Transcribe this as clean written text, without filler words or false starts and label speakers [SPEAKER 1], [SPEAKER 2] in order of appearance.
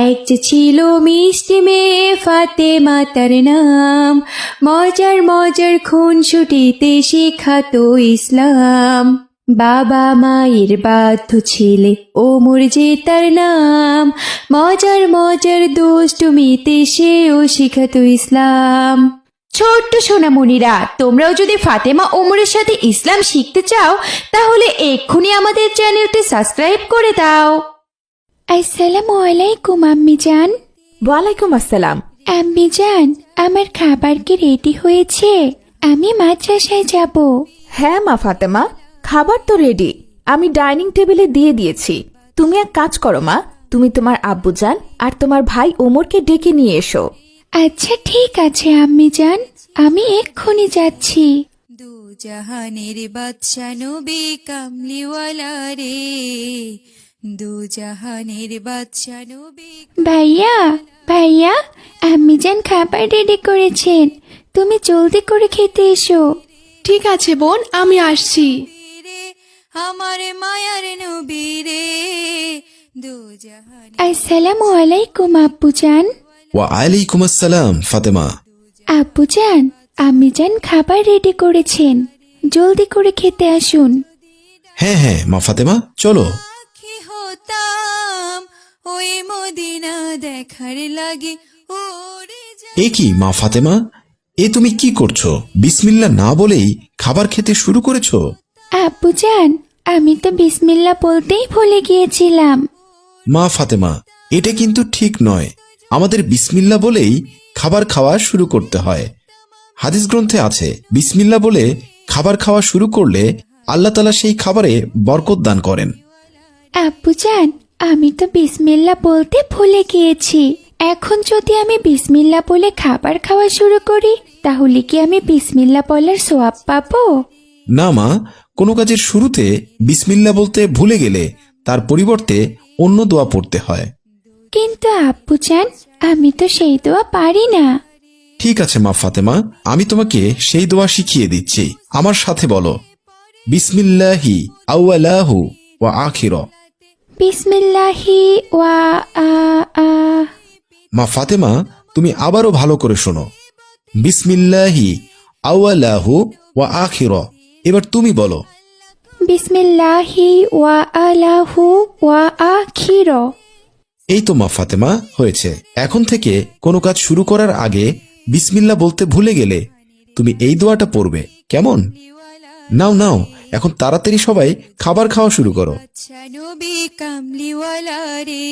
[SPEAKER 1] এক যে ছিল মিষ্টি মেয়ে ফাতেমা তার নাম, মজার মজার খুনসুটিতে শেখাতো ইসলাম। বাবা মায়ের বাধ্য ছেলে ওমর যে তার নাম, মজার মজার দুষ্টুমিতে সেও শেখাতো ইসলাম। ছোট্ট সোনামণিরা, তোমরাও যদি ফাতেমা ওমরের সাথে ইসলাম শিখতে চাও তাহলে এক্ষুনি আমাদের চ্যানেলটি সাবস্ক্রাইব করে দাও। আসসালামু আলাইকুম আম্মি জান।
[SPEAKER 2] ওয়ালাইকুম আসসালাম।
[SPEAKER 1] আম্মি জান, আমার খাবার কি রেডি হয়েছে? আমি মাদ্রাসায় যাব।
[SPEAKER 2] হ্যাঁ মা ফাতেমা, খাবার তো রেডি, আমি ডাইনিং টেবিলে দিয়ে দিয়েছি। তুমি এক কাজ করো মা, তুমি তোমার আব্বুজান আর তোমার ভাই ওমরকে ডেকে নিয়ে এসো।
[SPEAKER 1] আচ্ছা ঠিক আছে আম্মি জান, আমি এক্ষুনি যাচ্ছি।
[SPEAKER 3] দু জাহানের বাদশা নবী কামলিওয়ালা রে, দু জাহানের বাদশা নবী।
[SPEAKER 1] ভাইয়া ভাইয়া, আম্মি জান খাবার রেডি করেছেন, তুমি জলদি করে খেতে এসো।
[SPEAKER 4] ঠিক আছে বোন, আমি আসছি।
[SPEAKER 3] রে আমার মায়ার নবী রে, দু জাহান।
[SPEAKER 1] আসসালামু আলাইকুম আব্বু জান।
[SPEAKER 5] ওয়ালাইকুম আসসালাম ফাতেমা।
[SPEAKER 1] আব্বু জান, আম্মি জান খাবার রেডি করেছেন, জলদি করে খেতে আসুন।
[SPEAKER 5] হ্যাঁ হ্যাঁ মা ফাতেমা, চলো।
[SPEAKER 3] আখি হতাম ওই মদিনা দেখার লাগে, ওরে
[SPEAKER 5] এ কি মা ফাতেমা, এ তুমি কি করছো? বিসমিল্লাহ না বলেই খাবার খেতে শুরু করেছো?
[SPEAKER 1] আব্বু জান, আমি তো বিসমিল্লাহ বলতেই ভুলে গিয়েছিলাম।
[SPEAKER 5] মা ফাতেমা, এটা কিন্তু ঠিক নয়। আমাদের বিসমিল্লাহ বলেই খাবার খাওয়া শুরু করতে হয়। হাদিস গ্রন্থে আছে, বিসমিল্লাহ বলে খাবার খাওয়া শুরু করলে আল্লাহ তাআলা সেই খাবারে বরকত দান করেন।
[SPEAKER 1] আব্বু জান, আমি তো বিসমিল্লাহ বলতে ভুলে গিয়েছি। এখন যদি আমি বিসমিল্লাহ বলে খাবার খাওয়া শুরু করি তাহলে কি আমি বিসমিল্লাহ বলার সওয়াব পাবো?
[SPEAKER 5] না মা, কোনো কাজের শুরুতে বিসমিল্লাহ বলতে ভুলে গেলে তার পরিবর্তে অন্য দোয়া পড়তে হয়।
[SPEAKER 1] কিন্তু আব্বু জান, আমি তো সেই দোয়া পারি না।
[SPEAKER 5] ঠিক আছে মা ফাতেমা, আমি তোমাকে সেই দোয়া শিখিয়ে দিচ্ছি। আমার সাথে বলো, বিসমিল্লাহি আউয়ালাহু ওয়া আখির।
[SPEAKER 1] বিসমিল্লাহি ওয়া আ আ।
[SPEAKER 5] মা ফাতেমা, তুমি আবারও ভালো করে শোনো, বিসমিল্লাহি আউয়ালাহু ওয়া আখির। এবার তুমি বলো,
[SPEAKER 1] বিসমিল্লাহি ওয়া আলাহু ওয়া আখির।
[SPEAKER 5] এই তো মা ফাতেমা, হয়েছে। এখন থেকে কোনো কাজ শুরু করার আগে বিসমিল্লাহ বলতে ভুলে গেলে তুমি এই দোয়াটা পড়বে, কেমন? নাও নাও, এখন তাড়াতাড়ি সবাই খাবার খাওয়া শুরু করো।
[SPEAKER 3] বাদশা নবী কামলিওয়ালা রে,